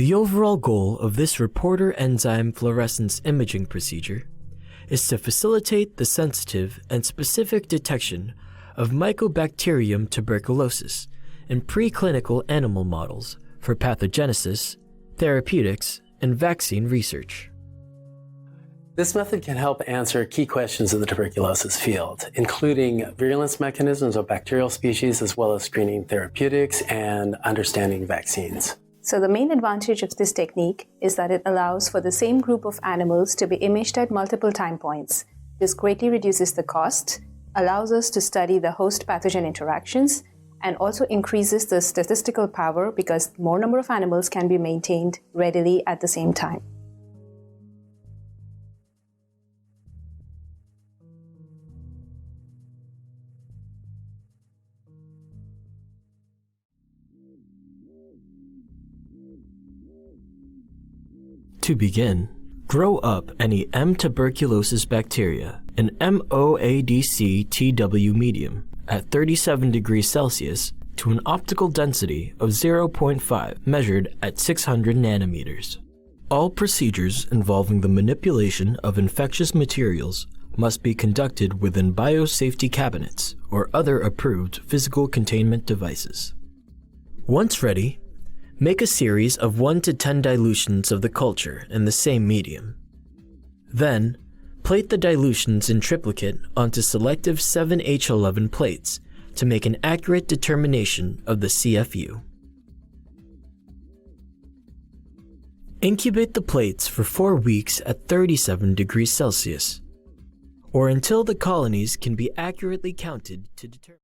The overall goal of this Reporter Enzyme Fluorescence imaging procedure is to facilitate the sensitive and specific detection of Mycobacterium tuberculosis in preclinical animal models for pathogenesis, therapeutics, and vaccine research. This method can help answer key questions in the tuberculosis field, including virulence mechanisms of bacterial species, as well as screening therapeutics and understanding vaccines. So the main advantage of this technique is that it allows for the same group of animals to be imaged at multiple time points. This greatly reduces the cost, allows us to study the host-pathogen interactions, and also increases the statistical power because more number of animals can be maintained readily at the same time. To begin, grow up any M. tuberculosis bacteria in MOADC-TW medium at 37 degrees Celsius to an optical density of 0.5 measured at 600 nanometers. All procedures involving the manipulation of infectious materials must be conducted within biosafety cabinets or other approved physical containment devices. Once ready, make a series of 1 to 10 dilutions of the culture in the same medium. Then, plate the dilutions in triplicate onto selective 7H11 plates to make an accurate determination of the CFU. Incubate the plates for 4 weeks at 37 degrees Celsius, or until the colonies can be accurately counted to determine.